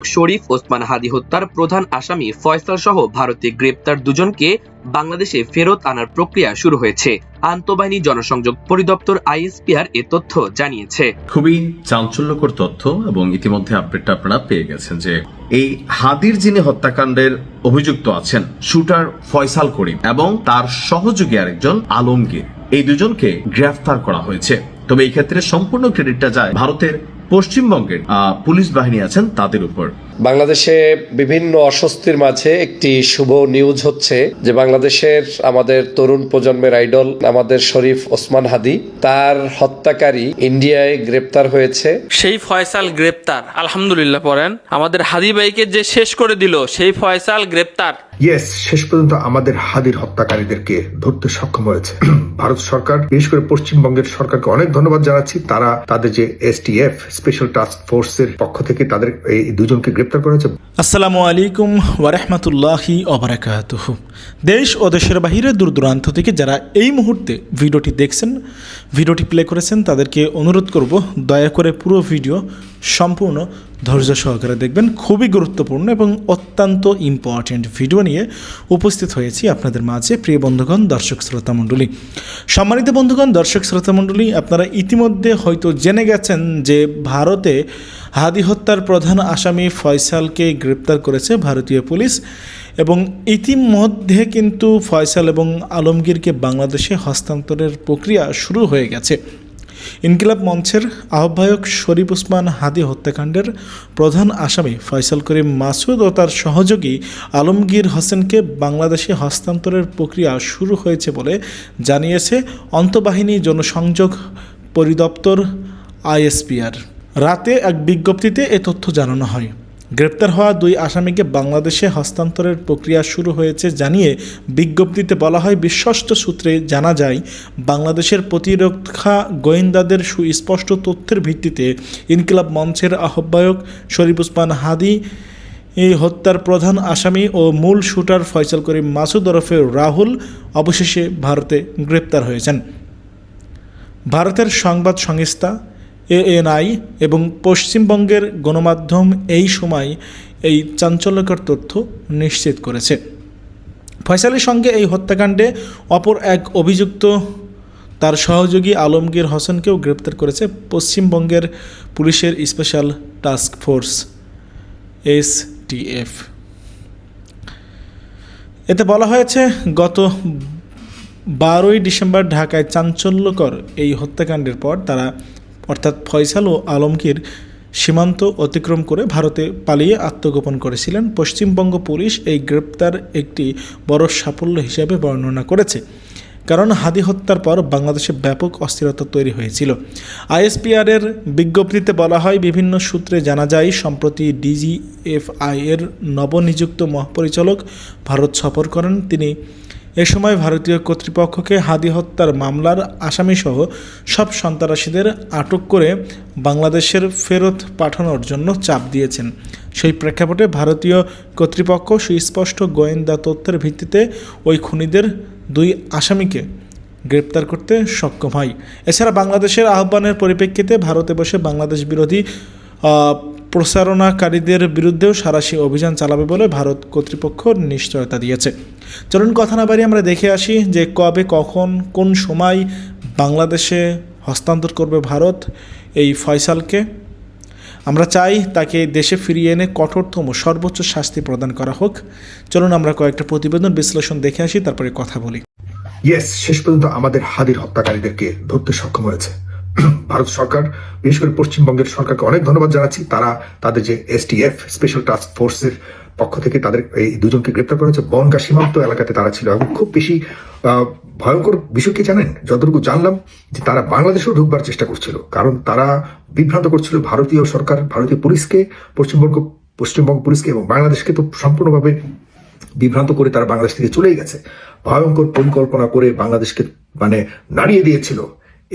শরীফ ওসমান হাদি হত্যার প্রধান আসামি ফয়সাল সহ ভারতে গ্রেপ্তার দুজনকে বাংলাদেশে ফেরত আনার প্রক্রিয়া শুরু হয়েছে। আন্তঃবাহিনী জনসংযোগ পরিদপ্তর আইএসপিআর এ তথ্য জানিয়েছে। খুবই চাঞ্চল্যকর তথ্য এবং ইতিমধ্যে আপডেটটা আপনারা পেয়ে গেছেন যে এই হাদির যিনি হত্যাকাণ্ডের অভিযুক্ত আছেন শুটার ফয়সাল করিম এবং তার সহযোগী আরেকজন আলমগীর, এই দুজনকে গ্রেফতার করা হয়েছে। তবে এই ক্ষেত্রে সম্পূর্ণ ক্রেডিটটা যায় ভারতের পশ্চিমবঙ্গের পুলিশ বাহিনী আছেন তাদের উপর। বাংলাদেশে বিভিন্ন অস্বস্তির মাঝে একটি শুভ নিউজ হচ্ছে যে বাংলাদেশের আমাদের তরুণ প্রজন্মের আইডল আমাদের শরীফ ওসমান হাদি, তার হত্যাকারী ইন্ডিয়ায় গ্রেপ্তার হয়েছে। সেই ফয়সাল গ্রেপ্তার, আলহামদুলিল্লাহ পড়েন। আমাদের হাদি ভাইকে যে শেষ করে দিল সেই ফয়সাল গ্রেপ্তার। ইয়েস, শেষ পর্যন্ত আমাদের হাদির হত্যাকারীদেরকে ধরতে সক্ষম হয়েছে ভারত সরকার। বিশেষ করে পশ্চিমবঙ্গের সরকারকে অনেক ধন্যবাদ জানাচ্ছি। তারা তাদের যে এসটিএফ স্পেশাল টাস্ক ফোর্সের পক্ষ থেকে তাদের এই দুজনকে গ্রেপ্তার করেছে। আসসালামু আলাইকুম ওয়া রাহমাতুল্লাহি ওয়া বারাকাতুহু। দেশ ও দেশের বাহিরে দূর দূরান্ত থেকে যারা এই মুহূর্তে ভিডিওটি দেখছেন, ভিডিওটি প্লে করেছেন, তাদেরকে অনুরোধ করব দয়া করে পুরো ভিডিও সম্পূর্ণ ধৈর্য সহকারে দেখবেন। খুবই গুরুত্বপূর্ণ এবং অত্যন্ত ইম্পর্টেন্ট ভিডিও নিয়ে উপস্থিত হয়েছি আপনাদের মাঝে। প্রিয় বন্ধুগণ, দর্শক শ্রোতা মণ্ডলী, সম্মানিত বন্ধুগণ, দর্শক শ্রোতা মণ্ডলী, আপনারা ইতিমধ্যে হয়তো জেনে গেছেন যে ভারতে হাদি হত্যার প্রধান আসামি ফয়সালকে গ্রেপ্তার করেছে ভারতীয় পুলিশ এবং ইতিমধ্যে কিন্তু ফয়সাল এবং আলমগীরকে বাংলাদেশে হস্তান্তরের প্রক্রিয়া শুরু হয়ে গেছে। ইনকিলাব মঞ্চের আহ্বায়ক শরীফ ওসমান হাদি হত্যাকাণ্ডের প্রধান আসামি ফয়সাল করিম মাসুদ ও তার সহযোগী আলমগীর হোসেনকে বাংলাদেশে হস্তান্তরের প্রক্রিয়া শুরু হয়েছে বলে জানিয়েছে আন্তঃবাহিনী জনসংযোগ পরিদপ্তর আইএসপিআর। রাতে এক বিজ্ঞপ্তিতে এ তথ্য জানানো হয়। গ্রেপ্তার হওয়া দুই আসামিকে বাংলাদেশে হস্তান্তরের প্রক্রিয়া শুরু হয়েছে জানিয়ে বিজ্ঞপ্তিতে বলা হয়, বিশ্বস্ত সূত্রে জানা যায় বাংলাদেশের প্রতিরক্ষা গোয়েন্দাদের সুস্পষ্ট তথ্যের ভিত্তিতে ইনকিলাব মঞ্চের আহ্বায়ক শরীফ ওসমান হাদি এই হত্যার প্রধান আসামি ও মূল শুটার ফয়সাল করিম মাসুদ ওরফে রাহুল অবশেষে ভারতে গ্রেপ্তার হয়েছেন। ভারতের সংবাদ সংস্থা এএনআই এবং পশ্চিমবঙ্গের গণমাধ্যম এই সময় এই চাঞ্চল্যকর তথ্য নিশ্চিত করেছে। ফয়সালের সঙ্গে এই হত্যাকাণ্ডে অপর এক অভিযুক্ত তার সহযোগী আলমগীর হোসেনকেও গ্রেপ্তার করেছে পশ্চিমবঙ্গের পুলিশের স্পেশাল টাস্ক ফোর্স এসটিএফ। এতে বলা হয়েছে, গত 12ই ডিসেম্বর ঢাকায় চাঞ্চল্যকর এই হত্যাকাণ্ডের পর তারা অর্থাৎ ফয়সাল ও আলমগীর সীমান্ত অতিক্রম করে ভারতে পালিয়ে আত্মগোপন করেছিলেন। পশ্চিমবঙ্গ পুলিশ এই গ্রেপ্তার একটি বড় সাফল্য হিসেবে বর্ণনা করেছে, কারণ হাদি হত্যার পর বাংলাদেশে ব্যাপক অস্থিরতা তৈরি হয়েছিল। আইএসপিআর-এর বিজ্ঞপ্তিতে বলা হয়, বিভিন্ন সূত্রে জানা যায় সম্প্রতি ডিজিএফআই এর নবনিযুক্ত মহাপরিচালক ভারত সফর করেন। তিনি এ সময় ভারতীয় কর্তৃপক্ষকে হাদি হত্যার মামলার আসামিসহ সব সন্ত্রাসীদের আটক করে বাংলাদেশের ফেরত পাঠানোর জন্য চাপ দিয়েছেন। সেই প্রেক্ষাপটে ভারতীয় কর্তৃপক্ষ সুস্পষ্ট গোয়েন্দা তথ্যের ভিত্তিতে ওই খুনিদের দুই আসামিকে গ্রেপ্তার করতে সক্ষম হয়। এছাড়া বাংলাদেশের আহ্বানের পরিপ্রেক্ষিতে ভারতে বসে বাংলাদেশ বিরোধী প্রচারণাকারীদের বিরুদ্ধেও সাঁড়াশি অভিযান চালাবে বলে ভারত কর্তৃপক্ষ নিশ্চয়তা দিয়েছে। চলুন কথা না বাড়িয়ে আমরা দেখে আসি যে কবে, কখন, কোন সময় বাংলাদেশে হস্তান্তর করবে ভারত এই ফয়সালকে। আমরা চাই তাকে দেশে ফিরিয়ে এনে কঠোরতম সর্বোচ্চ শাস্তি প্রদান করা হোক। চলুন আমরা কয়েকটা প্রতিবেদন বিশ্লেষণ দেখে আসি, তারপরে কথা বলি। ইয়েস, শেষ পর্যন্ত আমাদের হাদির হত্যাকারীদেরকে ধরতে সক্ষম হয়েছে ভারত সরকার। বিশেষ করে পশ্চিমবঙ্গের সরকারকে অনেক ধন্যবাদ জানাচ্ছি। তারা তাদের যে এসটিএফ স্পেশাল টাস্ক ফোর্সের পক্ষ থেকে তাদের এই দুজনকে গ্রেপ্তার করেছে। বনগাঁ সীমান্ত এলাকাতে তারা ছিল এবং খুব বেশি ভয়ঙ্কর বিষয় কি জানেন, যতটুকু জানলাম যে তারা বাংলাদেশেও ঢুকবার চেষ্টা করছিল, কারণ তারা বিভ্রান্ত করছিল ভারতীয় সরকার, ভারতীয় পুলিশকে, পশ্চিমবঙ্গ পুলিশকে এবং বাংলাদেশকে তো সম্পূর্ণভাবে বিভ্রান্ত করে তারা বাংলাদেশ থেকে চলেই গেছে। ভয়ঙ্কর পরিকল্পনা করে বাংলাদেশকে নাড়িয়ে দিয়েছিল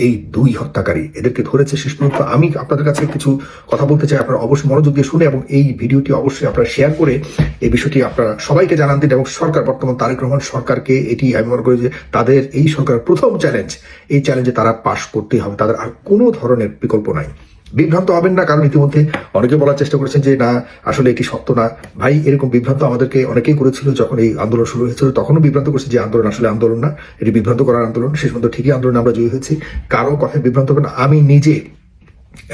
এই দুই হত্যাকারী। এদেরকে ধরেছে শেষ পর্যন্ত। আমি আপনাদের কাছে কিছু কথা বলতে চাই, আপনারা অবশ্যই মনোযোগ দিয়ে শুনে এবং এই ভিডিওটি অবশ্যই আপনারা শেয়ার করে এই বিষয়টি আপনারা সবাইকে জানান দিন। এবং সরকার, বর্তমান তারেক রহমান সরকারকে এটি আমি মনে করি যে তাদের এই সরকারের প্রথম চ্যালেঞ্জ, এই চ্যালেঞ্জে তারা পাশ করতেই হবে, তাদের আর কোনো ধরনের বিকল্প নাই। বিভ্রান্ত হবেন না, কারণ ইতিমধ্যে অনেকে বলার চেষ্টা করেছেন যে না আসলে এটি সত্য না। ভাই, এরকম বিভ্রান্ত আমাদেরকে অনেকেই করেছিল যখন এই আন্দোলন শুরু হয়েছিল, তখনও বিভ্রান্ত করেছে যে আন্দোলন আসলে আন্দোলন না, এটি বিভ্রান্ত করার আন্দোলন। শেষ পর্যন্ত ঠিকই আন্দোলনে আমরা জয়ী হয়েছি, কারো কথায় বিভ্রান্ত হবে না। আমি নিজে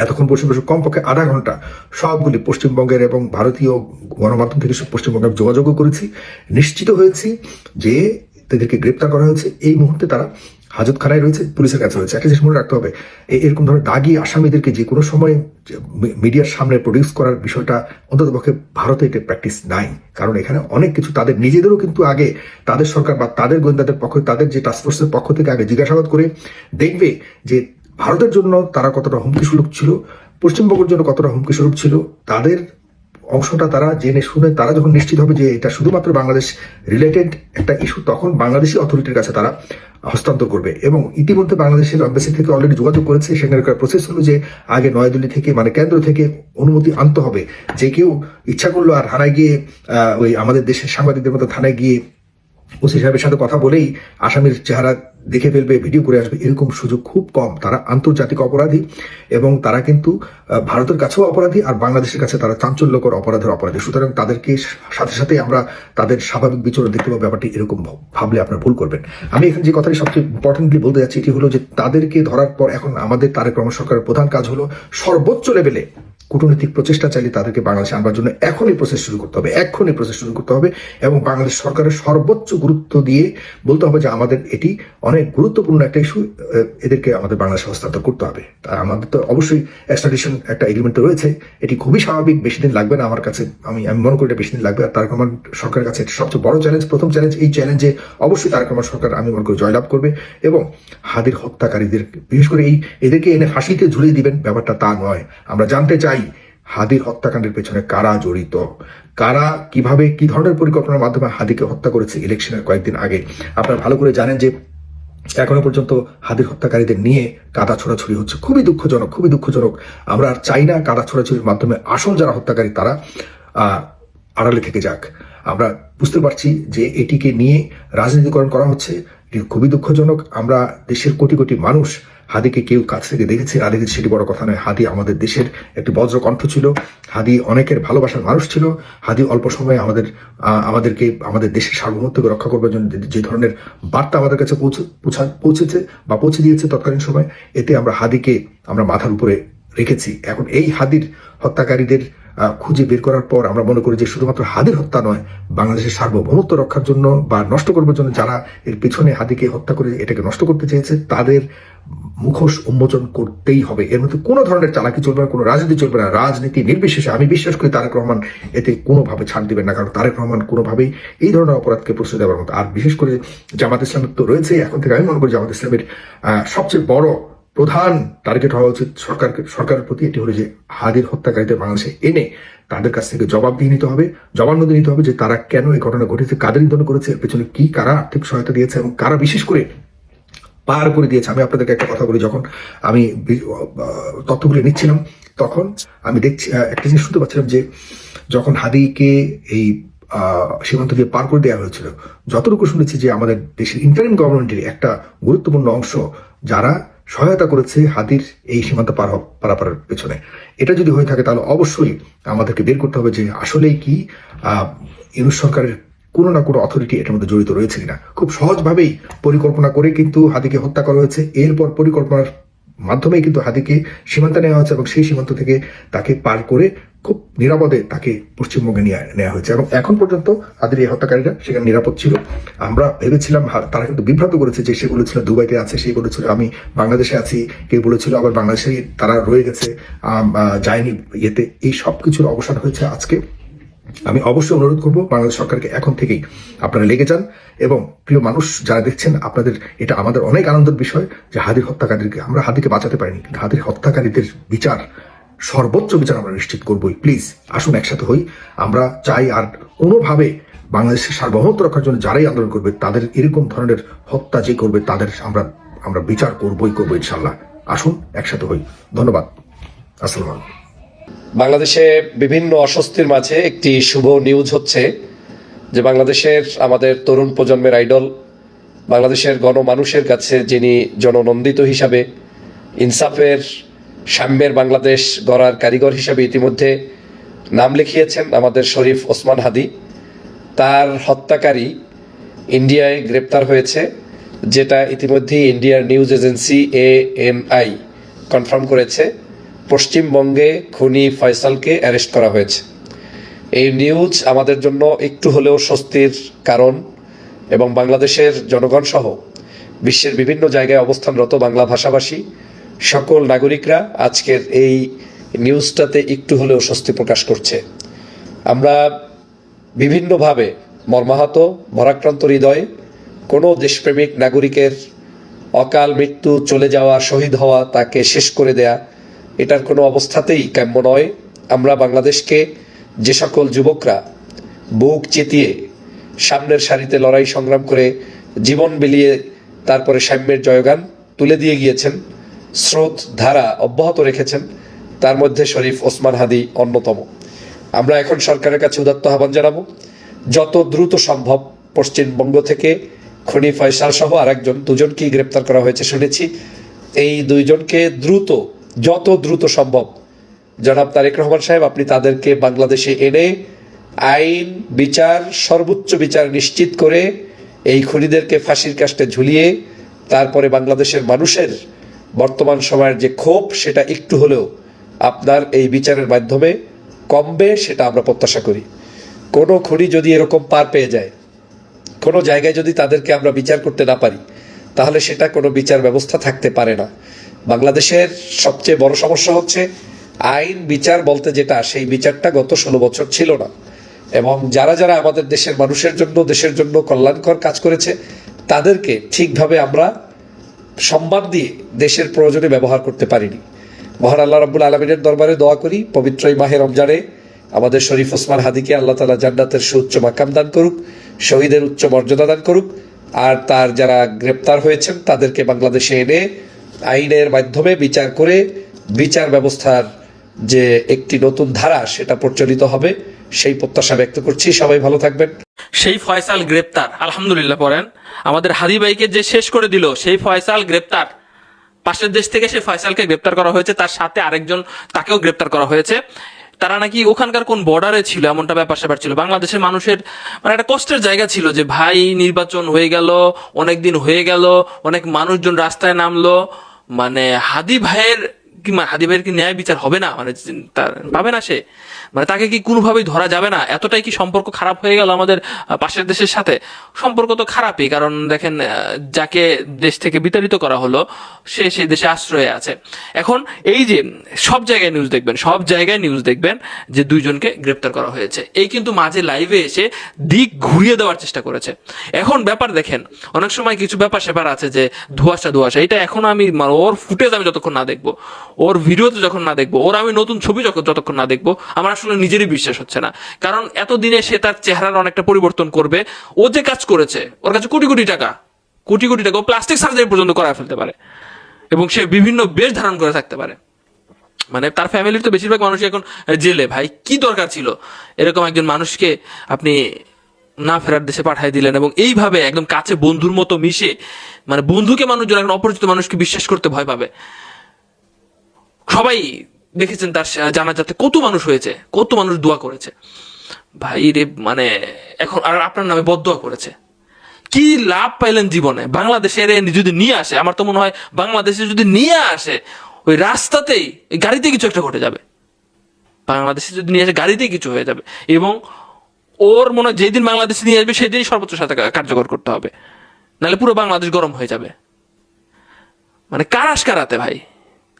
এতক্ষণ পশ্চিমবঙ্গ কমপক্ষে আধা ঘন্টা সবগুলি পশ্চিমবঙ্গের এবং ভারতীয় গণমাধ্যম থেকে পশ্চিমবঙ্গে যোগাযোগও করেছি, নিশ্চিত হয়েছি যে তাদেরকে গ্রেপ্তার করা হয়েছে। এই মুহূর্তে তারা হাজতখানায় রয়েছে, পুলিশের কাছে রয়েছে। একটা জিনিস মনে রাখতে হবে, এরকম ধরনের দাগি আসামিদেরকে যে কোনো সময় মিডিয়ার সামনে প্রডিউস করার বিষয়টা অন্ততপক্ষে ভারতে এটা প্র্যাকটিস নাই, কারণ এখানে অনেক কিছু তাদের নিজেদেরও কিন্তু আগে তাদের সরকার বা তাদের গোয়েন্দাদের পক্ষ, তাদের যে টাস্কফোর্সের পক্ষ থেকে আগে জিজ্ঞাসাবাদ করে দেখবে যে ভারতের জন্য তারা কতটা হুমকি স্বরূপ ছিল, পশ্চিমবঙ্গের জন্য কতটা হুমকি স্বরূপ ছিল। তাদের অংশটা তারা জেনে শুনে তারা যখন নিশ্চিত হবে যে এটা শুধুমাত্র বাংলাদেশ রিলেটেড একটা ইস্যু, তখন বাংলাদেশি অথরিটির কাছে তারা হস্তান্তর করবে। এবং ইতিমধ্যে বাংলাদেশের এম্বাসি থেকে অলরেডি যোগাযোগ করেছে। সেখানকার প্রসেস হলো যে আগে নয়াদিল্লি থেকে মানে কেন্দ্র থেকে অনুমতি আনতে হবে। যে কেউ ইচ্ছা করলো আর থানায় গিয়ে ওই আমাদের দেশের সাংবাদিকদের মতো থানায় গিয়ে ওসি সাহেবের সাথে কথা বলেই আসামির চেহারা দেখে ফেলবে, ভিডিও করে আসবে, এরকম সুযোগ খুব কম। তারা আন্তর্জাতিক অপরাধী এবং তারা কিন্তু ভারতের কাছেও অপরাধী, আর বাংলাদেশের কাছে তারা চাঞ্চল্যকর অপরাধের অপরাধী। সুতরাং তাদেরকে সাথে সাথে আমরা তাদের স্বাভাবিক বিচরণ দেখতে পাবো। ব্যাপারটি এরকম ভাবলে আপনারা ভুল করবেন। আমি এখানে যে কথাটি সবচেয়ে ইম্পর্টেন্টলি বলতে যাচ্ছি এটি হলো যে তাদেরকে ধরার পর এখন আমাদের তারেক রহমান সরকারের প্রধান কাজ হলো সর্বোচ্চ লেভেলে কূটনৈতিক প্রচেষ্টা চালিয়ে তাদেরকে বাংলাদেশে আনবার জন্য এখনই প্রসেস শুরু করতে হবে, এখনই প্রসেস শুরু করতে হবে। এবং বাংলাদেশ সরকারের সর্বোচ্চ গুরুত্ব দিয়ে বলতে হবে যে আমাদের এটি অনেক গুরুত্বপূর্ণ একটা ইস্যু, এদেরকে আমাদের বাংলাদেশে হস্তান্তর করতে হবে। তাই আমাদের তো অবশ্যই এক্সট্রাডিশন একটা এগ্রিমেন্ট রয়েছে, এটি খুবই স্বাভাবিক, বেশি দিন লাগবে না আমার কাছে, আমি মনে করি এটা বেশি দিন লাগবে। আর তারেক রহমান সরকারের কাছে সবচেয়ে বড় চ্যালেঞ্জ, প্রথম চ্যালেঞ্জ, এই চ্যালেঞ্জে অবশ্যই তারেক রহমান সরকার আমি মনে করি জয়লাভ করবে। এবং হাদির হত্যাকারীদের বিশেষ করে এদেরকে এনে ফাঁসিতে ঝুলিয়ে দিবেন, ব্যাপারটা তা নয়। আমরা জানতে চাই হাদির হত্যাকাণ্ডের পেছনে কারা জড়িত, কারা কিভাবে কি ধরনের পরিকল্পনার মাধ্যমে হাদিকে হত্যা করেছে ইলেকশনের কয়েকদিন আগে। আপনারা ভালো করে জানেন যে এখনো পর্যন্ত হাদির হত্যাকারীদের নিয়ে কাদা ছোড়াছুড়ি হচ্ছে, খুবই দুঃখজনক, খুবই দুঃখজনক। আমরা আর চাই না কাদা ছোড়াছুড়ির মাধ্যমে আসল যারা হত্যাকারী তারা আড়ালে থেকে যাক। আমরা বুঝতে পারছি যে এটিকে নিয়ে রাজনীতিকরণ করা হচ্ছে, এটি খুবই দুঃখজনক। আমরা দেশের কোটি কোটি মানুষ হাদিকে কেউ কাছ থেকে দেখেছে না দেখেছে সেটি বড় কথা নয়। হাদি আমাদের দেশের একটি বজ্র কণ্ঠ ছিল, হাদি অনেকের ভালোবাসার মানুষ ছিল। হাদি অল্প সময়ে আমাদেরকে আমাদের দেশের সার্বভৌমত্বকে রক্ষা করবার জন্য যে ধরনের বার্তা আমাদের কাছে পৌঁছেছে বা পৌঁছে দিয়েছে তৎকালীন সময়, এতে আমরা হাদিকে আমরা মাথার উপরে রেখেছি। এখন এই হাদির হত্যাকারীদের খুঁজে বের করার পর আমরা মনে করি যে শুধুমাত্র হাদির হত্যা নয়, বাংলাদেশের সার্বভৌমত্ব রক্ষার জন্য বা নষ্ট করবার জন্য যারা এর পেছনে হাদিকে হত্যা করে এটাকে নষ্ট করতে চেয়েছে তাদের মুখোশ উন্মোচন করতেই হবে। এর মধ্যে কোনো ধরনের চালাকি চলবে না, কোনো রাজনীতি চলবে না। রাজনীতি নির্বিশেষে আমি বিশ্বাস করি তারেক রহমান এতে কোনোভাবে ছাড় দিবেন না, কারণ তারেক রহমান কোনোভাবেই এই ধরনের অপরাধকে প্রশ্রয় দেওয়ার মতো। আর বিশেষ করে জামাত ইসলামের তো রয়েছে, এখন থেকে আমি মনে করি জামাত ইসলামের সবচেয়ে বড় প্রধান টার্গেট হওয়া উচিত সরকারের প্রতি, এটি হলো যে হাদির হত্যাকারীদের বাংলাদেশে এনে তাদের কাছ থেকে জবাবদিহি নিতে হবে, জবানবন্দি নিতে হবে যে তারা কেন এই ঘটনা ঘটেছে, কাদের নিধন করেছে, এর পেছনে কি, কারা আর্থিক সহায়তা দিয়েছে এবং কারা বিশেষ করে পার করে দিয়েছে। আমি আপনাদেরকে একটা কথা বলি, যখন আমি তথ্যগুলি নিচ্ছিলাম তখন আমি দেখছি একটা জিনিস শুনতে পাচ্ছিলাম যে যখন হাদিকে এই সীমান্ত দিয়ে পার করে দেওয়া হয়েছিল, যতটুকু শুনেছি যে আমাদের দেশের ইন্টারিম গভর্নমেন্টের একটা গুরুত্বপূর্ণ অংশ যারা সহায়তা করেছে হাদির এই সীমান্ত পারাপারের পেছনে। এটা যদি হয়ে থাকে তাহলে অবশ্যই আমাদেরকে বের করতে হবে যে আসলেই কি ইউনূস সরকারের কোনো না কোনো অথরিটি এটার মধ্যে জড়িত রয়েছে কিনা। খুব সহজভাবেই পরিকল্পনা করে কিন্তু হাদিকে হত্যা করা হয়েছে, এরপর পরিকল্পনার মাধ্যমেই কিন্তু হাদিকে সীমান্তে নেওয়া হয়েছে এবং সেই সীমান্ত থেকে তাকে পার করে খুব নিরাপদে তাকে পশ্চিমবঙ্গে নিয়ে নেওয়া হয়েছে। এবং এখন পর্যন্ত হাদির এই হত্যাকারীরা সেখানে নিরাপদ ছিল। আমরা ভেবেছিলাম, তারা কিন্তু বিভ্রান্ত করেছে যে সে বলেছিল দুবাইতে আছে, সে বলেছিল আমি বাংলাদেশে আছি, কেউ বলেছিল আবার বাংলাদেশে তারা রয়ে গেছে, যায়নি ইয়েতে। এই সব কিছুর অবসান হয়েছে আজকে। আমি অবশ্যই অনুরোধ করবো বাংলাদেশ সরকারকে এখন থেকেই আপনারা লেগে যান। এবং প্রিয় মানুষ যারা দেখছেন, আপনাদের এটা আমাদের অনেক আনন্দের বিষয় যে হাদির হত্যাকারীদেরকে আমরা হাদিকে বাঁচাতে পারিনি, কিন্তু হাদির হত্যাকারীদের বিচার, সর্বোচ্চ বিচার আমরা নিশ্চিত করবোই। প্লিজ আসুন একসাথে হই। আমরা চাই আর কোনোভাবে বাংলাদেশের সার্বভৌমত্ব রক্ষার জন্য যারাই আন্দোলন করবে তাদের এরকম ধরনের হত্যা যে করবে তাদের আমরা বিচার করবো ইনশাল্লাহ। আসুন একসাথে হই। ধন্যবাদ। আসসালামু আলাইকুম। বাংলাদেশে বিভিন্ন অস্বস্তির মাঝে একটি শুভ নিউজ হচ্ছে যে বাংলাদেশের আমাদের তরুণ প্রজন্মের আইডল, বাংলাদেশের গণমানুষের কাছে যিনি জননন্দিত হিসাবে ইনসাফের সাম্যের বাংলাদেশ গড়ার কারিগর হিসেবে ইতিমধ্যে নাম লিখিয়েছেন আমাদের শরীফ ওসমান হাদি। তার হত্যাকারী ইন্ডিয়ায় গ্রেপ্তার হয়েছে, যেটা ইতিমধ্যেই ইন্ডিয়ার নিউজ এজেন্সি ANI কনফার্ম করেছে। পশ্চিমবঙ্গে খুনি ফয়সালকে অ্যারেস্ট করা হয়েছে। এই নিউজ আমাদের জন্য একটু হলেও স্বস্তির কারণ, এবং বাংলাদেশের জনগণ সহ বিশ্বের বিভিন্ন জায়গায় অবস্থানরত বাংলা ভাষাভাষী সকল নাগরিকরা আজকের এই নিউজটাতে একটু হলেও স্বস্তি প্রকাশ করছে। আমরা বিভিন্নভাবে মর্মাহত, ভরাক্রান্ত হৃদয়ে কোনো দেশপ্রেমিক নাগরিকের অকাল মৃত্যু, চলে যাওয়া, শহীদ হওয়া, তাকে শেষ করে দেয়া, এটার কোনো অবস্থাতেই কাম্য নয়। আমরা বাংলাদেশকে যে সকল যুবকরা বুক চিতিয়ে সামনের সারিতে লড়াই সংগ্রাম করে জীবন বিলিয়ে তারপরে সাম্যের জয়গান তুলে দিয়ে গিয়েছেন, স্রোত ধারা অব্যাহত রেখেছেন, তার মধ্যে শরীফ ওসমান হাদি অন্যতম। আমরা এখন সরকারের কাছে উদাত্ত আহ্বান জানাবো, যত দ্রুত সম্ভব পশ্চিমবঙ্গ থেকে খুনি ফয়সাল সহ আরেকজন, দুজনকেই গ্রেপ্তার করা হয়েছে শুনেছি। এই দুইজনকে দ্রুত, যত দ্রুত সম্ভব জনাব তারেক রহমান সাহেব আপনি তাদেরকে বাংলাদেশে এনে আইন বিচার, সর্বোচ্চ বিচার নিশ্চিত করে এই খুনিদেরকে ফাঁসির কাস্টে ঝুলিয়ে তারপরে বাংলাদেশের মানুষের বর্তমান সময়ের যে ক্ষোভ, সেটা একটু হলেও আপনার এই বিচারের মাধ্যমে কমবে, সেটা আমরা প্রত্যাশা করি। কোনো খুনি যদি এরকম পার পেয়ে যায়, কোনো জায়গায় যদি তাদেরকে আমরা বিচার করতে না পারি, তাহলে সেটা কোনো বিচার ব্যবস্থা থাকতে পারে না। বাংলাদেশের সবচেয়ে বড় সমস্যা হচ্ছে আইন বিচার বলতে যেটা, সেই বিচারটা গত 16 বছর ছিল না। এবং যারা যারা আমাদের দেশের মানুষের জন্য, দেশের জন্য কল্যাণকর কাজ করেছে, তাদেরকে ঠিকভাবে আমরা সম্মান দিয়ে দেশের প্রয়োজনে ব্যবহার করতে পারিনি। মহান আল্লাহ রাব্বুল আলামিনের দরবারে দোয়া করি, পবিত্র এই মাহে রমজানে আমাদের শরীফ ওসমান হাদিকে আল্লাহ তাআলা জান্নাতের সুউচ্চ মাকাম দান করুক, শহীদের উচ্চ মর্যাদা দান করুক, আর তার যারা গ্রেপ্তার হয়েছেন তাদেরকে বাংলাদেশে এনে আইনের মাধ্যমে বিচার করে বিচার ব্যবস্থার যে একটি নতুন ধারা, সেটা প্রচলিত হবে, সেই প্রত্যাশা ব্যক্ত করছি। সবাই ভালো থাকবেন। সেই ফয়সাল গ্রেপ্তার, আলহামদুলিল্লাহ পড়েন। আমাদের হাদি ভাইকে যে শেষ করে দিল, সেই ফয়সাল গ্রেপ্তার। পাশের দেশ থেকে সেই ফয়সালকে গ্রেপ্তার করা হয়েছে, তার সাথে আরেকজন, তাকেও গ্রেপ্তার করা হয়েছে। তারা নাকি ওখানকার কোন বর্ডারে ছিল, এমনটা ব্যাপার স্যাপার ছিল। বাংলাদেশের মানুষের মানে একটা কষ্টের জায়গা ছিল যে ভাই নির্বাচন হয়ে গেল, অনেকদিন হয়ে গেল, অনেক মানুষজন রাস্তায় নামলো, মানে হাদি ভাইয়ের কি ন্যায় বিচার হবে না, মানে তার পাবে না সে, মানে তাকে কি কোনোভাবেই ধরা যাবে না? এতটাই কি সম্পর্ক খারাপ হয়ে গেল আমাদের পাশের দেশের সাথে? সম্পর্ক তো খারাপই, কারণ দেখেন যাকে দেশ থেকে বিতাড়িত করা হলো সে সেই দেশে আশ্রয়ে আছে। এখন এই যে সব জায়গায় নিউজ দেখবেন যে দুইজনকে গ্রেপ্তার করা হয়েছে, এই কিন্তু মাঝে লাইভে এসে দিক ঘুরিয়ে দেওয়ার চেষ্টা করেছে। এখন ব্যাপার দেখেন, অনেক সময় কিছু ব্যাপার স্যাপার আছে যে ধোঁয়াশা, এটা এখন আমি ওর ফুটেজ আমি যতক্ষণ না দেখবো, ওর ভিডিওতে যখন না দেখবো, ওর আমি নতুন ছবি যতক্ষণ না দেখবো, আমার আসলে নিজেরই বিশ্বাস হচ্ছে না। কারণ এতদিনে সে তার চেহারার অনেকটা পরিবর্তন করবে। ও যে কাজ করেছে, ওর কাছে কোটি কোটি টাকা, ও প্লাস্টিক সার্জারি পর্যন্ত করায় ফেলতে পারে, এবং সে বিভিন্ন বেশ ধারণ করে থাকতে পারে। মানে তার ফ্যামিলির তো বেশিরভাগ মানুষই এখন জেলে। ভাই কি দরকার ছিল এরকম একজন মানুষকে আপনি না ফেরার দেশে পাঠিয়ে দিলেন, এবং এইভাবে একদম কাছে বন্ধুর মতো মিশে, মানে বন্ধুকে মানুষজন এখন অপরিচিত মানুষকে বিশ্বাস করতে ভয় পাবে। সবাই দেখেছেন তার জানাজাতে কত মানুষ হয়েছে, কত মানুষ দোয়া করেছে ভাই রে, মানে এখন আর আপনার নামে বদদোয়া করেছে। কি লাভ পাইলেন জীবনে? বাংলাদেশে যদি নিয়ে আসে, আমার তো মনে হয় বাংলাদেশে যদি নিয়ে আসে, ওই রাস্তাতেই গাড়িতে কিছু একটা ঘটে যাবে। বাংলাদেশে যদি নিয়ে আসে গাড়িতেই কিছু হয়ে যাবে, এবং ওর মনে হয় যেদিন বাংলাদেশে নিয়ে আসবে সেদিনই সর্বোচ্চ সাথে কার্যকর করতে হবে, নাহলে পুরো বাংলাদেশ গরম হয়ে যাবে। মানে কারাতে ভাই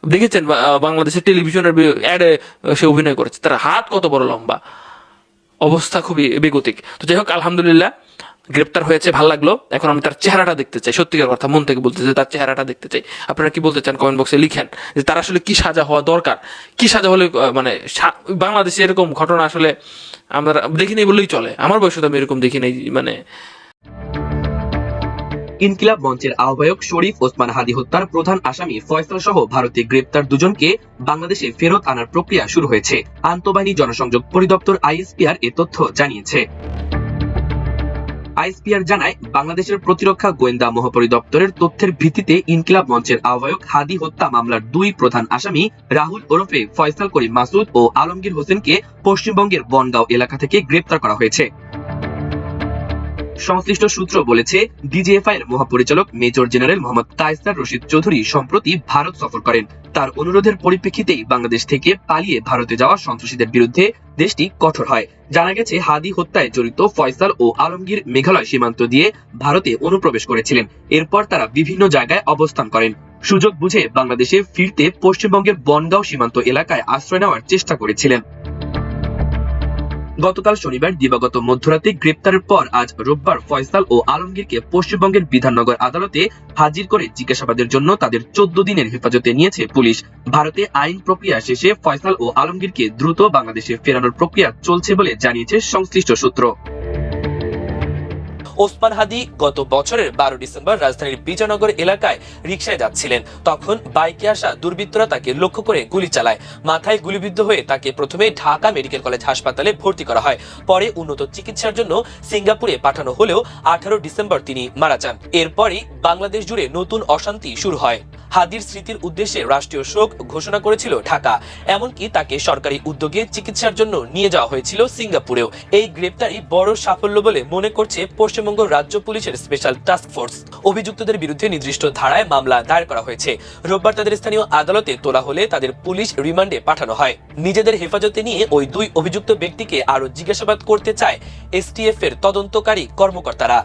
দেখেছেন বাংলাদেশের টেলিভিশনের অ্যাডে সে অভিনয় করেছে, তার হাত কত বড় লম্বা, অবস্থা খুবই বেগতিক। তো যাই হোক, আলহামদুলিল্লাহ গ্রেপ্তার হয়েছে, ভালো লাগলো। এখন আমি তার চেহারাটা দেখতে চাই, সত্যিকার কথা মন থেকে বলতে চাই, তার চেহারাটা দেখতে চাই। আপনারা কি বলতে চান কমেন্ট বক্সে লিখেন যে তার আসলে কি সাজা হওয়া দরকার, কি সাজা হলে, মানে বাংলাদেশে এরকম ঘটনা আসলে আমরা দেখিনি বললেই চলে। আমার বয়সে তো আমি এরকম দেখি নাই। মানে ইনকিলাব মঞ্চের আহ্বায়ক শরীফ ওসমান হাদি হত্যার প্রধান আসামি ফয়সাল সহ ভারতে গ্রেপ্তার দুজনকে বাংলাদেশে ফেরত আনার প্রক্রিয়া শুরু হয়েছে। আন্তঃবাহিনী জনসংযোগ পরিদপ্তর ISPR এ তথ্য জানিয়েছে। আইএসপিআর জানায়, বাংলাদেশের প্রতিরক্ষা গোয়েন্দা মহাপরিদপ্তরের তথ্যের ভিত্তিতে ইনকিলাব মঞ্চের আহ্বায়ক হাদি হত্যা মামলার দুই প্রধান আসামি রাহুল ওরফে ফয়সাল করিম মাসুদ ও আলমগীর হোসেনকে পশ্চিমবঙ্গের বনগাঁও এলাকা থেকে গ্রেপ্তার করা হয়েছে। সংশ্লিষ্ট সূত্র বলেছে, ডিজিএফআই এর মহাপরিচালক মেজর জেনারেল মোহাম্মদ কায়সার রশিদ চৌধুরী সম্প্রতি ভারত সফর করেন। তার অনুরোধের পরিপ্রেক্ষিতেই বাংলাদেশ থেকে পালিয়ে ভারতে যাওয়া সন্ত্রাসীদের বিরুদ্ধে দেশটি কঠোর হয়। জানা গেছে, হাদি হত্যায় জড়িত ফয়সাল ও আলমগীর মেঘালয় সীমান্ত দিয়ে ভারতে অনুপ্রবেশ করেছিলেন। এরপর তারা বিভিন্ন জায়গায় অবস্থান করেন। সুযোগ বুঝে বাংলাদেশে ফিরতে পশ্চিমবঙ্গের বনগাঁও সীমান্ত এলাকায় আশ্রয় নেওয়ার চেষ্টা করেছিলেন। গতকাল শনিবার দিবাগত মধ্যরাতে গ্রেপ্তারের পর আজ রোববার ফয়সাল ও আলমগীরকে পশ্চিমবঙ্গের বিধাননগর আদালতে হাজির করে জিজ্ঞাসাবাদের জন্য তাদের 14 দিনের হেফাজতে নিয়েছে পুলিশ। ভারতে আইন প্রক্রিয়া শেষে ফয়সাল ও আলমগীরকে দ্রুত বাংলাদেশে ফেরানোর প্রক্রিয়া চলছে বলে জানিয়েছে সংশ্লিষ্ট সূত্র। ওসমান হাদি গত বছরের 12 ডিসেম্বর রাজধানীর বিজয়নগর এলাকায় রিকশায় যাচ্ছিলেন। তখন বাইকে আসা দুর্বৃত্তরা তাকে লক্ষ্য করে গুলি চালায়। মাথায় গুলিবিদ্ধ হয়ে তাকে প্রথমে ঢাকা মেডিকেল কলেজ হাসপাতালে ভর্তি করা হয়। পরে উন্নত চিকিৎসার জন্য সিঙ্গাপুরে পাঠানো হলেও 18 ডিসেম্বর তিনি মারা যান। এরপরই বাংলাদেশ জুড়ে নতুন অশান্তি শুরু হয়। হাদির স্মৃতির উদ্দেশ্যে রাষ্ট্রীয় শোক ঘোষণা করেছিল ঢাকা। এমনকি তাকে সরকারি উদ্যোগে চিকিৎসার জন্য নিয়ে যাওয়া হয়েছিল সিঙ্গাপুরেও। এই গ্রেপ্তারি বড় সাফল্য বলে মনে করছে পশ্চিমবঙ্গ রাজ্য পুলিশের স্পেশাল টাস্ক ফোর্স। অভিযুক্তদের বিরুদ্ধে নির্দিষ্ট ধারায় মামলা দায়ের করা হয়েছে। রোববার তাদের স্থানীয় আদালতে তোলা হলে তাদের পুলিশ রিমান্ডে পাঠানো হয়। নিজেদের হেফাজতে নিয়ে ওই দুই অভিযুক্ত ব্যক্তিকে আরো জিজ্ঞাসাবাদ করতে চায় এসটিএফ এর তদন্তকারী কর্মকর্তারা।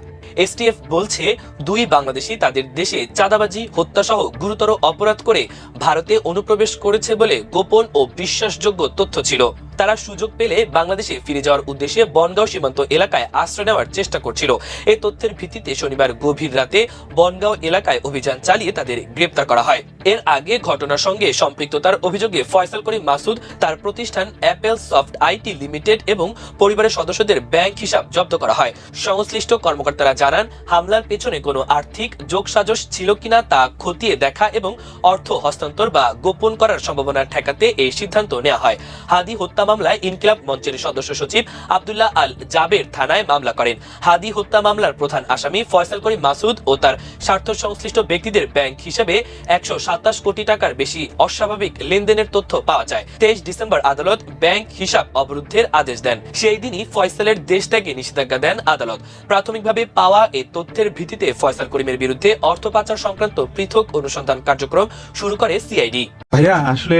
এসটিএফ বলছে, দুই বাংলাদেশি তাদের দেশে চাঁদাবাজি, হত্যাসহ গুরুতর অপরাধ করে ভারতে অনুপ্রবেশ করেছে বলে গোপন ও বিশ্বাসযোগ্য তথ্য ছিল। তারা সুযোগ পেলে বাংলাদেশে ফিরে যাওয়ার উদ্দেশ্যে বনগাঁও সীমান্ত এলাকায় আশ্রয় নেওয়ার চেষ্টা করছিল। এই তথ্যের ভিত্তিতে শনিবার গভীর রাতে বনগাঁও এলাকায় অভিযান চালিয়ে তাদের গ্রেপ্তার করা হয়। এর আগে ঘটনার সঙ্গে সম্পৃক্ততার অভিযোগে ফয়সাল করিম মাসুদ, তার প্রতিষ্ঠান অ্যাপেল সফট আইটি লিমিটেড এবং পরিবারের সদস্যদের ব্যাংক হিসাব জব্দ করা হয়। সংশ্লিষ্ট কর্মকর্তারা জানান, হামলার পেছনে কোনো আর্থিক যোগসাজশ ছিল কিনা তা খতিয়ে দেখা এবং অর্থ হস্তান্তর বা গোপন করার সম্ভাবনা ঠেকাতে এই সিদ্ধান্ত নেওয়া হয়। হাদি হত্যা মামলায় ইনকিলাব মঞ্চের সদস্য সচিব আব্দুল্লাহ আল জাবের থানায় মামলা করেন। হাদি হত্যা মামলার প্রধান আসামি ফয়সাল করিম মাসুদ ও তার স্বার্থ সংশ্লিষ্ট ব্যক্তিদের ব্যাংক হিসাবে 127 কোটি টাকার বেশি অস্বাভাবিক লেনদেনের তথ্য পাওয়া যায়। 23 ডিসেম্বর আদালত ব্যাংক হিসাব অবরুদ্ধের আদেশ দেন। সেই দিনই ফয়সালের দেশ ত্যাগে নিষেধাজ্ঞা দেন আদালত। প্রাথমিকভাবে পাওয়া এই তথ্যের ভিত্তিতে ফয়সাল করিমের বিরুদ্ধে অর্থ পাচার সংক্রান্ত পৃথক অনুসন্ধান কার্যক্রম শুরু করে সিআইডি। ভাইয়া, আসলে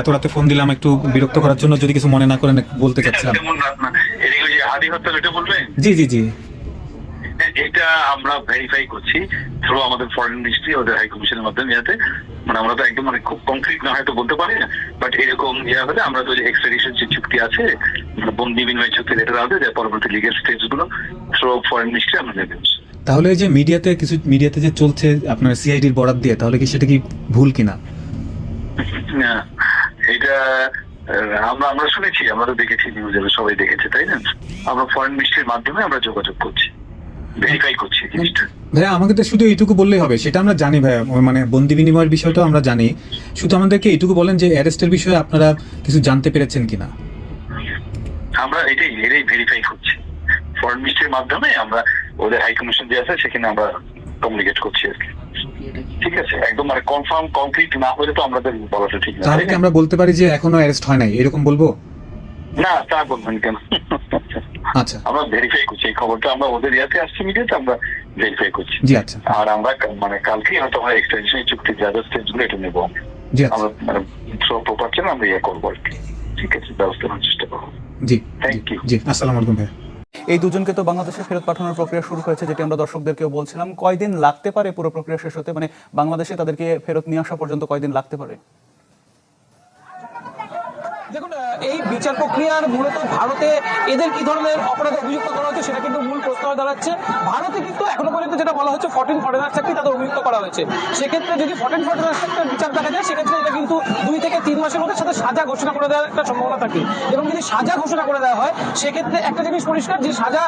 এত রাতে ফোন দিলাম একটু বিরক্ত করার জন্য, যদি কিছু মনে না করেন বলতে চাচ্ছিলাম। জি জি জি, এটা আমরা ভেরিফাই করছি থ্রু আমাদের ফরেন মিনিস্ট্রি, ওদের হাই কমিশনের মাধ্যমে। যাতে আমরা তো একদম খুব কংক্রিট না হয়তো বলতে পারি না, বাট এরকম হলে আমরা তো যে এক্সট্রাডিশন যে চুক্তি আছে, বন্দি বিনিময় চুক্তি, এটা আছে যে পরবর্তী লিগ্যাল স্টেজ গুলো থ্রু ফরেন মিনিস্ট্রি আমরা নেবে। তাহলে যে মিডিয়াতে যে চলছে আপনার সিআইডির বরাত দিয়ে, তাহলে কি সেটা কি ভুল কিনা? না, এটা আমরা শুনেছি, আমরা তো দেখেছি, নিউজে সবাই দেখেছে, তাই না? আমরা ফরেন মিনিস্ট্রির মাধ্যমে আমরা যোগাযোগ করছি, ভেরিফাই করছি জিনিসটা। ভাইয়া, আমাকে তো শুধু এইটুকু বললেই হবে, সেটা আমরা জানি ভাইয়া, মানে বন্দি বিনিময়ের বিষয়টাও আমরা জানি। শুধু আমাদেরকে এইটুকু বলেন যে অ্যারেস্টের বিষয়ে আপনারা কিছু জানতে পেরেছেন কিনা। আমরা এটাই ভেরিফাই করছি ফরেন মিনিস্ট্রির মাধ্যমে। আমরা ওদের হাই কমিশন যে আছে সেখানে আমরা কমিউনিকেট করছি আর কি। ঠিক আছে, একদম কনফার্ম কংক্রিট না হলে তো আমাদের বলাটা ঠিক না। তাহলে কি আমরা বলতে পারি যে এখনো অ্যারেস্ট হয় নাই, এরকম বলবো? না, তা বলবেন কেন? আচ্ছা, আমরা ভেরিফাই করছি এই খবরটা, আমরা ওদের ইয়াতে আসছি, মিডিয়াতে আমরা ভেরিফাই করছি। জি আচ্ছা। আর আমরা কালকেই হয়তো আমরা এক্সটেনশন চুক্তি যা যা স্টেজ গুলো এটা নেবো। জি আচ্ছা, আমরা প্রপারছেন আমরা করবো আর কি। ঠিক আছে, ব্যবস্থা নেওয়ার চেষ্টা করবো। জি থ্যাংক ইউ। জি, আসসালামু আলাইকুম ভাইয়া। এই দুজনকে তো বাংলাদেশে ফেরত পাঠানোর প্রক্রিয়া শুরু হয়েছে, যেটি আমরা দর্শকদেরকেও বলছিলাম। কয়দিন লাগতে পারে পুরো প্রক্রিয়া শেষ হতে, মানে বাংলাদেশে তাদেরকে ফেরত নিয়ে আসা পর্যন্ত কয়দিন লাগতে পারে? দেখুন, এই বিচার প্রক্রিয়ার মূলত ভারতে এদের কি ধরনের অপরাধে অভিযুক্ত করা হচ্ছে সেটা কিন্তু মূল প্রশ্ন হয়ে দাঁড়াচ্ছে। ভারতে কিন্তু এখনো পর্যন্ত যেটা বলা হচ্ছে 14 ফরেনার্স অ্যাক্টে তাদের অভিযুক্ত করা হয়েছে। সেক্ষেত্রে যদি 14 ফরেনার্স অ্যাক্টের বিচার দেখা যায়, সেক্ষেত্রে এটা কিন্তু 2 থেকে 3 মাসের মধ্যে সাথে সাজা ঘোষণা করে দেওয়ার একটা সম্ভাবনা থাকে। এবং যদি সাজা ঘোষণা করে দেওয়া হয়, সেক্ষেত্রে একটা জিনিস পরিষ্কার, যে সাজা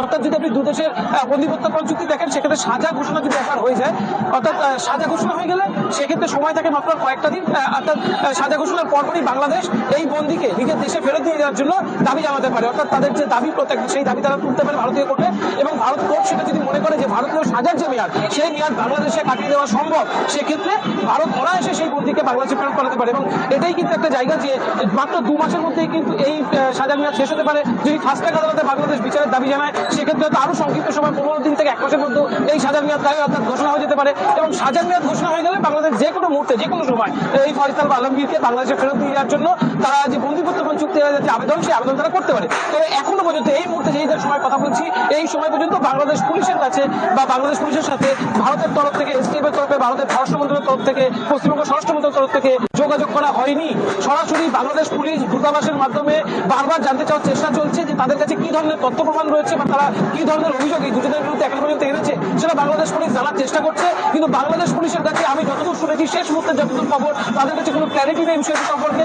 অর্থাৎ যদি আপনি 2 দেশের বন্দি প্রত্যার্পণ চুক্তি দেখেন, সেক্ষেত্রে সাজা ঘোষণা যদি একবার হয়ে যায়, অর্থাৎ সাজা ঘোষণা হয়ে গেলে সেক্ষেত্রে সময় থাকে মাত্র কয়েকটা দিন। অর্থাৎ সাজা ঘোষণার পরপরই বাংলাদেশ এই বন্দিকে নিজের দেশে ফেরত দিয়ে যাওয়ার জন্য দাবি জানাতে পারে। অর্থাৎ তাদের যে দাবি প্রত্যেক সেই দাবি তারা তুলতে পারে ভারতীয় কোর্টে, এবং ভারত কোর্ট সেটা যদি মনে করে যে ভারতীয় সাজার যে মেয়াদ সেই মেয়াদ বাংলাদেশে কাটিয়ে দেওয়া সম্ভব, সেক্ষেত্রে ভারত অনায়াসে সেই বন্দীকে বাংলাদেশে ফেরত করাতে পারে। এবং এটাই কিন্তু একটা জায়গা যে মাত্র 2 মাসের মধ্যেই কিন্তু এই সাজার মেয়াদ শেষ হতে পারে। যদি ফাস্ট ট্র্যাক আদালতে বাংলাদেশ বিচারের দাবি জানায়, সেক্ষেত্রে তো আরো সংক্ষিপ্ত সময় 15 দিন থেকে 1 মাসের মধ্যে এই সাজার মেয়াদ দাবি অর্থাৎ ঘোষণা হয়ে যেতে পারে। এবং সাজার মেয়াদ ঘোষণা হয়ে গেলে বাংলাদেশ যে কোনো মুহূর্তে যে কোনো সময় এই ফয়সাল বা আলমগীরকে বাংলাদেশে ফেরত নিয়ে যাওয়ার জন্য তারা যে বন্দীপুত্রপণ চুক্তির যে আবেদন, সেই আবেদন তারা করতে পারে। তবে এখনো পর্যন্ত এই মুহূর্তে যেই সময় কথা বলছি, এই সময় পর্যন্ত বাংলাদেশ পুলিশের কাছে বা বাংলাদেশ পুলিশের সাথে ভারতের তরফ থেকে, এসটিএফ এর তরফে, ভারতের স্বরাষ্ট্র মন্ত্রণালয়ের তরফ থেকে, পশ্চিমবঙ্গ স্বরাষ্ট্র মন্ত্রণালয়ের তরফ থেকে যোগাযোগ করা হয়নি। সরাসরি বাংলাদেশ পুলিশ দূতাবাসের মাধ্যমে বারবার জানতে চাওয়ার চেষ্টা চলছে যে তাদের কাছে কি ধরনের তথ্য প্রমাণ রয়েছে বা তারা কি ধরনের অভিযোগ এই দুজনের বিরুদ্ধে এখনো পর্যন্ত এনেছে, সেটা বাংলাদেশ পুলিশ জানার চেষ্টা করছে। কিন্তু বাংলাদেশ পুলিশের কাছে আমি যতদূর শুনেছি, শেষ মুহূর্তে যতদূর খবর, তাদের কাছে কোনো ক্ল্যারিটি নেই বিষয়টি সম্পর্কে।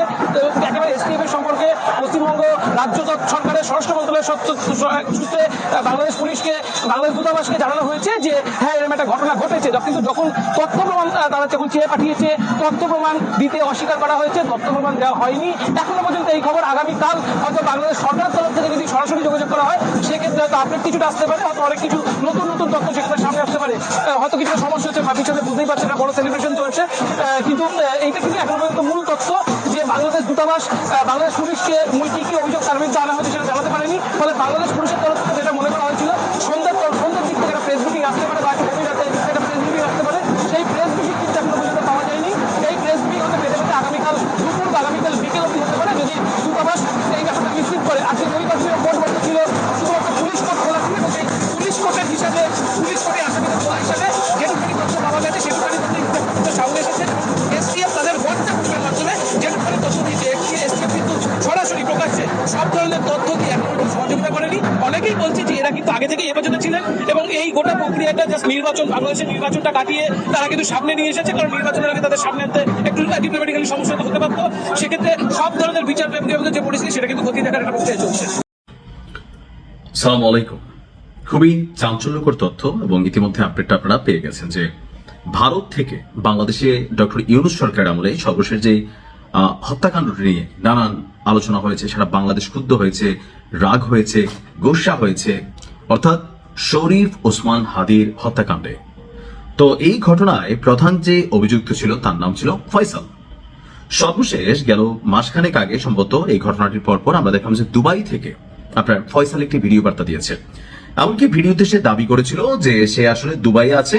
একেবারে এসটিএফ এর সম্পর্কে পশ্চিমবঙ্গ রাজ্য সরকারের স্বরাষ্ট্র মন্ত্রণালয়ের সূত্রে বাংলাদেশ পুলিশকে, বাংলাদেশ দূতাবাসকে জানানো হয়েছে যে হ্যাঁ এরকম একটা ঘটনা ঘটেছে, কিন্তু যখন তথ্য প্রমাণ তারা যখন চেয়ে পাঠিয়েছে, তথ্য প্রমাণ দিতে অস্বীকার করা হয়েছে, তথ্য প্রমাণ দেওয়া হয়নি এখনো পর্যন্ত। এই খবর আগামীকাল হয়তো বাংলাদেশ সরকারের তরফ থেকে যদি সরাসরি যোগাযোগ করা হয়, সেক্ষেত্রে হয়তো আপডেট কিছুটা আসতে পারে, হয়তো অনেক কিছু নতুন নতুন তথ্য সেখানে সামনে আসতে পারে। হয়তো কিছু সমস্যা হচ্ছে, পিছনে বুঝতেই পারছেন না, বড় সেলিব্রেশন চলছে, কিন্তু এইটা কিন্তু এখন পর্যন্ত মূল তথ্য যে বাংলাদেশ দূতাবাস বাংলাদেশ পুলিশকে কি কি অভিযোগ তার বিরুদ্ধে আনা হয়েছে সেটা জানাতে পারেনি। ফলে বাংলাদেশ পুলিশের তরফ থেকে যেটা মনে করা হয়েছিল সন্ধ্যার দিক থেকে একটা প্রেস মিটিং আসতে পারে বা গভীর রাতে একটা প্রেস মিটিং আসতে পারে, সেই প্রেস মিটিং কিন্তু এখনো পর্যন্ত পাওয়া যায়নি। এই প্রেস মিটিং হতে পেতে পেতে আগামীকাল দুপুর বা আগামীকাল বিকেল অবধি হতে পারে যদি দূতাবাস এই ব্যাপারটা নিশ্চিত করে। আজকে রবিবার ছিল, কোর্ট বন্ধ ছিল, শুধুমাত্র পুলিশ কোর্ট খোলা ছিল এবং সেই পুলিশ কোর্টের হিসাবে, পুলিশ কোর্টে আসামিদের খোলা হিসাবে যেটুখানি তথ্য পাওয়া গেছে সেটুখানি তথ্য সামনে এসেছে। এসটিএফ তাদের হোয়াটসঅ্যাপ গ্রুপের মাধ্যমে যেটুখানি তথ্য দিয়েছে, এসটিএফ কিন্তু সরাসরি প্রকাশ্যে সব ধরনের তথ্য দিয়ে এখন সহযোগিতা করেনি। অনেকেই বলছে যে এরা কিন্তু আগে থেকে হেফাজতে ছিলেন এবং এই গোটা প্রক্রিয়াটা জাস্ট নির্বাচন, বাংলাদেশের নির্বাচনটা কাটিয়ে তারা কিন্তু সামনে নিয়ে এসেছে, কারণ নির্বাচনের আগে তাদের সামনে আনতে একটু ডিপ্লোম্যাটিক্যালি সমস্যা হতে পারতো। সেক্ষেত্রে সব ধরনের বিচার বিভাগের যে পরিস্থিতি সেটা কিন্তু খতিয়ে দেখার একটা প্রক্রিয়া চলছে। সালাম আলাইকুম। খুবই চাঞ্চল্যকর তথ্য এবং ইতিমধ্যে আপডেটটা আপনারা পেয়ে গেছেন যে ভারত থেকে বাংলাদেশে ডক্টর ইউনূস সরকারের আমলে সর্বশেষ যে হত্যাকাণ্ডটি নিয়ে নানান আলোচনা হয়েছে, সারা বাংলাদেশ ক্ষুব্ধ হয়েছে, রাগ হয়েছে, গোসা হয়েছে, অর্থাৎ শরীফ ওসমান হাদির হত্যাকাণ্ডে। তো এই ঘটনায় প্রধান যে অভিযুক্ত ছিল তার নাম ছিল ফয়সাল। সর্বশেষ গেল মাসখানেক আগে সম্ভবত এই ঘটনাটির পরপর আমরা দেখলাম যে দুবাই থেকে আপনার ফয়সাল একটি ভিডিও বার্তা দিয়েছে। এমনকি ভিডিওতে সে দাবি করেছিল যে সে আসলে দুবাইয়ে আছে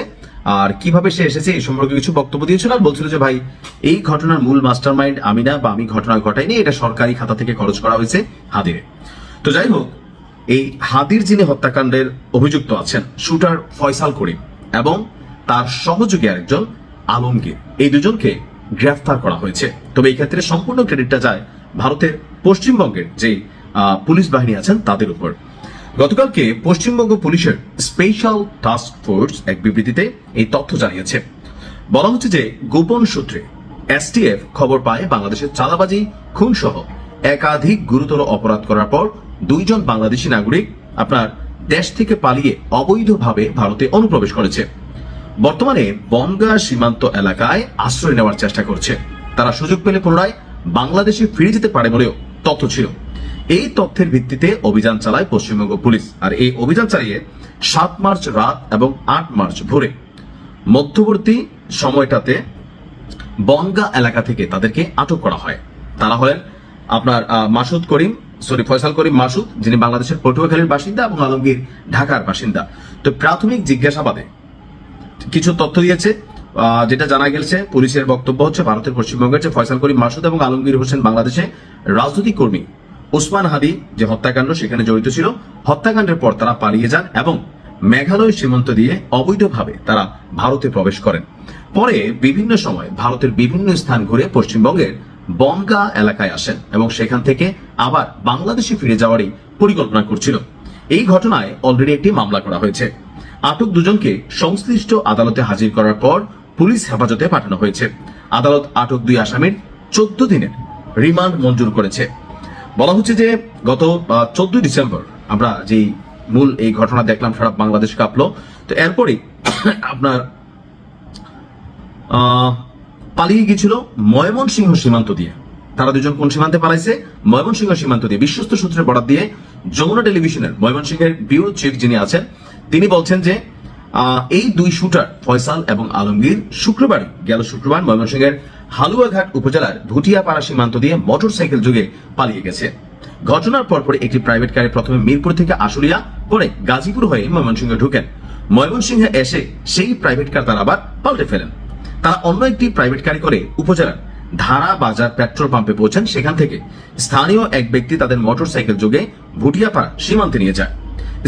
আর কিভাবে সে এসেছে এই সম্পর্কে কিছু বক্তব্য দিয়েছিল আর বলছিল যে ভাই এই ঘটনার মূল মাস্টারমাইন্ড আমি না, বা আমি ঘটনা ঘটাইনি, এটা সরকারি খাতা থেকে খরচ করা হয়েছে হাদিরে। তো যাই হোক, এই হাদির যিনি হত্যাকাণ্ডের অভিযুক্ত আছেন শুটার ফয়সাল করিম এবং তার সহযোগী আরেকজন আলমগীর, এই দুজনকে গ্রেফতার করা হয়েছে। তবে এই ক্ষেত্রে সম্পূর্ণ ক্রেডিটটা যায় ভারতের পশ্চিমবঙ্গের যে পুলিশ বাহিনী আছেন তাদের উপর। গতকালকে পশ্চিমবঙ্গ পুলিশের স্পেশাল টাস্ক ফোর্স এক বিবৃতিতে এই তথ্য জানিয়েছে। বলা হচ্ছে যে গোপন সূত্রে এসটিএফ খবর পায় বাংলাদেশের চাঁদাবাজি, খুন সহ একাধিক গুরুতর অপরাধ করার পর 2 জন বাংলাদেশি নাগরিক আপনার দেশ থেকে পালিয়ে অবৈধভাবে ভারতে অনুপ্রবেশ করেছে। বর্তমানে বনগাঁ সীমান্ত এলাকায় আশ্রয় নেওয়ার চেষ্টা করছে। তারা সুযোগ পেলে পুনরায় বাংলাদেশে ফিরে যেতে পারে বলেও তথ্য ছিল। এই তথ্যের ভিত্তিতে অভিযান চালায় পশ্চিমবঙ্গ পুলিশ। আর এই অভিযান চালিয়ে 7 মার্চ রাত এবং 8 মার্চ ভোরে মধ্যবর্তী সময়টাতে বনগাঁ এলাকা থেকে তাদেরকে আটক করা হয়। তারা হলেন আপনার ফয়সাল করিম মাসুদ, যিনি বাংলাদেশের পটুয়াখালীর বাসিন্দা, এবং আলমগীর ঢাকার বাসিন্দা। তো প্রাথমিক জিজ্ঞাসাবাদে কিছু তথ্য দিয়েছে, যেটা জানা গেছে পুলিশের বক্তব্য হচ্ছে ভারতের পশ্চিমবঙ্গের যে ফয়সাল করিম মাসুদ এবং আলমগীর হোসেন বাংলাদেশে রাজনৈতিক কর্মী ওসমান হাদি যে হত্যাকাণ্ড সেখানে জড়িত ছিল। হত্যাকাণ্ডের পর তারা পালিয়ে যান এবং মেঘালয় সীমান্ত দিয়ে অবৈধভাবে তারা ভারতে প্রবেশ করেন। পরে বিভিন্ন সময় ভারতের বিভিন্ন স্থান ঘুরে পশ্চিমবঙ্গের বনগাঁ এলাকায় আসেন এবং সেখান থেকে আবার বাংলাদেশে ফিরে যাওয়ারই পরিকল্পনা করছিল। এই ঘটনায় অলরেডি একটি মামলা করা হয়েছে। আটক দুজনকে সংশ্লিষ্ট আদালতে হাজির করার পর পুলিশ হেফাজতে পাঠানো হয়েছে। আদালত আটক 2 আসামির 14 দিনের রিমান্ড মঞ্জুর করেছে। বলা হচ্ছে যে গত 14 ডিসেম্বর আমরা যেই মূল এই ঘটনা দেখলাম, সারা বাংলাদেশ কাঁপলো। তো এরপরেই আপনার পালিয়ে গিয়েছিল ময়মনসিংহ সীমান্ত দিয়ে তারা দুজন কোন সীমান্তে পালাইছে? ময়মনসিংহ সীমান্ত দিয়ে। বিশ্বস্ত সূত্রে বরাত দিয়ে যমুনা টেলিভিশনের ময়মনসিংহের ব্যুরো চিফ যিনি আছেন তিনি বলছেন যে এই দুই শুটার ফয়সাল এবং আলমগীর গেল শুক্রবার ময়মনসিংহের হালুয়াঘাট উপজেলার ভুটিয়াপাড়া সীমান্ত দিয়ে মোটরসাইকেল যোগে পালিয়ে গেছে। ঘটনার পরপর একটি প্রাইভেট কারে প্রথমে মিরপুর থেকে আশুলিয়া, পরে গাজীপুর হয়ে ময়মনসিংহে ঢুকেন। ময়মনসিংহে এসে সেই প্রাইভেট কার তারা আবার পাল্টে ফেলেন। তারা অন্য একটি প্রাইভেট কারে করে উপজেলার ধারা বাজার পেট্রোল পাম্পে পৌঁছেন। সেখান থেকে স্থানীয় এক ব্যক্তি তাদের মোটরসাইকেল যোগে ভুটিয়াপাড়া সীমান্তে নিয়ে যায়।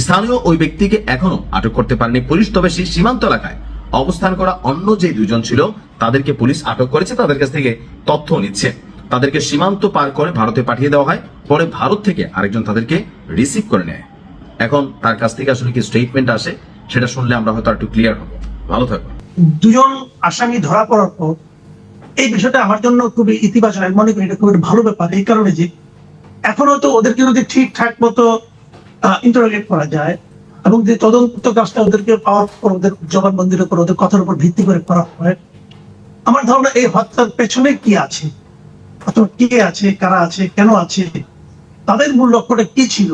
স্থানীয় ওই ব্যক্তিকে এখনো আটক করতে পারেনি পুলিশ। তবে সেই সীমান্ত এলাকায় অবস্থান করা অন্য যে দুজন ছিল তাদেরকে পুলিশ আটক করেছে, তাদের কাছ থেকে তথ্য নিচ্ছে। তাদেরকে সীমান্ত পার করে ভারতে পাঠিয়ে দেওয়া হয়। পরে ভারত থেকে আরেকজন তাদেরকে রিসিভ করে নেয়। এখন তার কাছ থেকে আসলে কি স্টেটমেন্ট আসে সেটা শুনলে আমরা হয়তো একটু ক্লিয়ার হবো। ভালো থাকবো। দুজন আসামি ধরা পড়ার পর এই বিষয়টা আমার জন্য খুবই ইতিবাচক, আমি মনে করি এটা খুবই ভালো ব্যাপার। এই কারণে যে এখনো তো ওদেরকে যদি ঠিকঠাক মতো ইন্টারোগেট করা যায় এবং যে তদন্ত কাজটা ওদেরকে পাওয়ার পর ওদের জবানবন্দির উপর ওদের কথার উপর ভিত্তি করে করা হয়, আমার ধারণা এই হত্যার পেছনে কি আছে, অথবা কে আছে, কারা আছে, কেন আছে, তাদের মূল লক্ষ্যটা কি ছিল,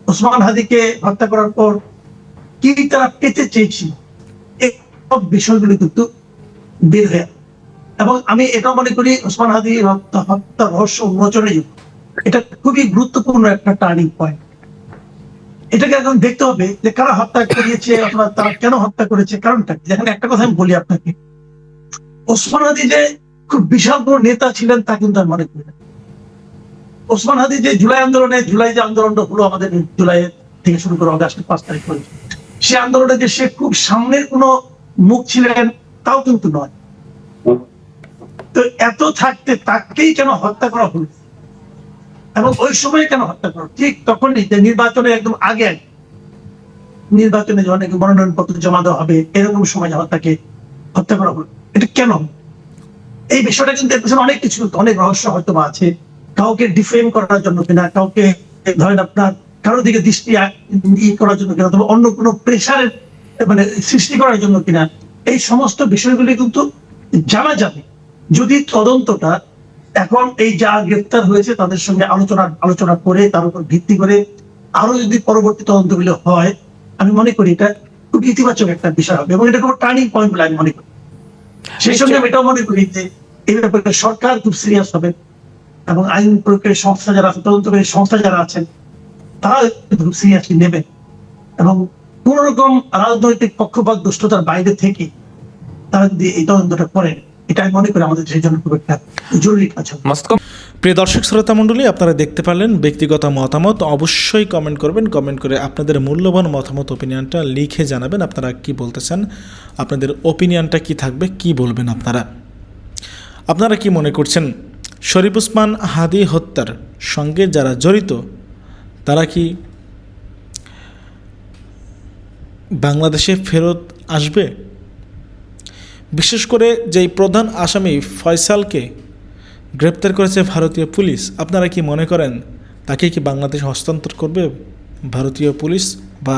ওসমান হাদিকে হত্যা করার পর কি তারা পেতে চেয়েছিল, এই সব বিষয়গুলি কিন্তু বের হয়ে। এবং আমি এটা মনে করি ওসমান হাদি হত্যা রহস্য উন্মোচনের জন্য এটা খুবই গুরুত্বপূর্ণ একটা টার্নিং পয়েন্ট। এটাকে এখন দেখতে হবে যে কারা হত্যা করিয়েছে অথবা তারা কেন হত্যা করেছে, কারণটা কি। যেখানে একটা কথা আমি বলি আপনাকে, ওসমান হাদি যে খুব বিশাল বড় নেতা ছিলেন তা কিন্তু আমি মনে করি না। ওসমান হাদি যে জুলাই যে আন্দোলনটা হলো আমাদের জুলাই থেকে শুরু করে আগস্টের 5 তারিখ পর্যন্ত, সে আন্দোলনে যে সে খুব সামনের কোনো মুখ ছিলেন তাও কিন্তু নয়। তো এত থাকতে তাকেই কেন হত্যা করা হলো এবং ওই সময় কেন হত্যা করা? ঠিক তখনই যে নির্বাচনে একদম আগে নির্বাচনে যখন মনোনয়ন পত্র জমা দেওয়া হবে এরকম সময় যখন তাকে হত্যা করা হলো, এটা কেন? এই বিষয়টা কিন্তু এর পেছনে অনেক কিছু, অনেক রহস্য হয়তো বা আছে। কাউকে ডিফেম করার জন্য কিনা, কাউকে ধরেন আপনার কারোর দিকে দৃষ্টি করার জন্য কিনা, অথবা অন্য কোনো প্রেশারের মানে সৃষ্টি করার জন্য কিনা, এই সমস্ত বিষয়গুলি কিন্তু জানা যাবে যদি তদন্তটা এখন এই যা গ্রেফতার হয়েছে তাদের সঙ্গে আলোচনা করে তার উপর ভিত্তি করে আরো যদি পরবর্তী তদন্তগুলো হয়, আমি মনে করি এটা খুব ইতিবাচক একটা বিষয় হবে এবং এটা খুব টার্নিং পয়েন্ট বলে আমি মনে করি। সেই সঙ্গে আমি এটাও মনে করি যে এই ব্যাপারে সরকার খুব সিরিয়াস হবে এবং আইন প্রয়োগকারী সংস্থা যারা আছে, তদন্তকারী সংস্থা যারা আছেন তারা খুব সিরিয়াসলি নেবেন এবং কোন রকম রাজনৈতিক পক্ষপাত দুষ্টতার বাইরে থেকে তারা যদি এই তদন্তটা করেন, এটা আমি মনে করি আমাদের সেই জন্য খুব একটা জরুরি কাজ হবে। প্রিয় দর্শক শ্রোতা মণ্ডলী, আপনারা দেখতে পারলেন ব্যক্তিগত মতামত অবশ্যই কমেন্ট করবেন। কমেন্ট করে আপনাদের মূল্যবান মতামত ওপিনিয়নটা লিখে জানাবেন। আপনারা কি বলতে চান, আপনাদের ওপিনিয়নটা কি থাকবে, কি বলবেন আপনারা কি মনে করছেন শরীফ ওসমান হাদি হত্যার সঙ্গে যারা জড়িত তারা কি বাংলাদেশে ফেরত আসবে? বিশেষ করে যেই প্রধান আসামি ফয়সালকে গ্রেপ্তার করেছে ভারতীয় পুলিশ, আপনারা কি মনে করেন তাকে কি বাংলাদেশ হস্তান্তর করবে ভারতীয় পুলিশ বা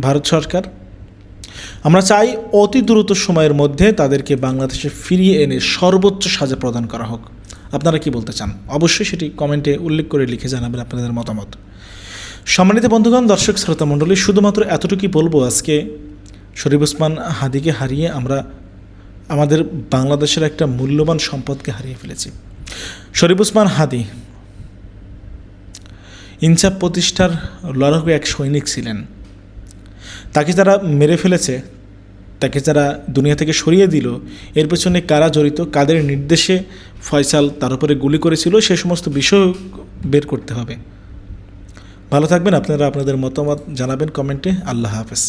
ভারত সরকার? আমরা চাই অতি দ্রুত সময়ের মধ্যে তাদেরকে বাংলাদেশে ফিরিয়ে এনে সর্বোচ্চ সাজা প্রদান করা হোক। আপনারা কি বলতে চান অবশ্যই সেটি কমেন্টে উল্লেখ করে লিখে জানাবেন আপনাদের মতামত। সম্মানিত বন্ধুগণ, দর্শক শ্রোতা মণ্ডলী, শুধুমাত্র এতটুকুই বলবো, আজকে শরীফ ওসমান হাদিকে হারিয়ে আমরা আমাদের বাংলাদেশের একটা মূল্যবান সম্পদকে হারিয়ে ফেলেছি। শরীফ ওসমান হাদি ইনসাফ প্রতিষ্ঠার লড়াকু এক সৈনিক ছিলেন। তাকে যারা মেরে ফেলেছে, তাকে যারা দুনিয়া থেকে সরিয়ে দিল, এর পেছনে কারা জড়িত, কাদের নির্দেশে ফয়সাল তার উপরে গুলি করেছিল, সে সমস্ত বিষয় বের করতে হবে। ভালো থাকবেন আপনারা, আপনাদের মতামত জানাবেন কমেন্টে। আল্লাহ হাফেজ।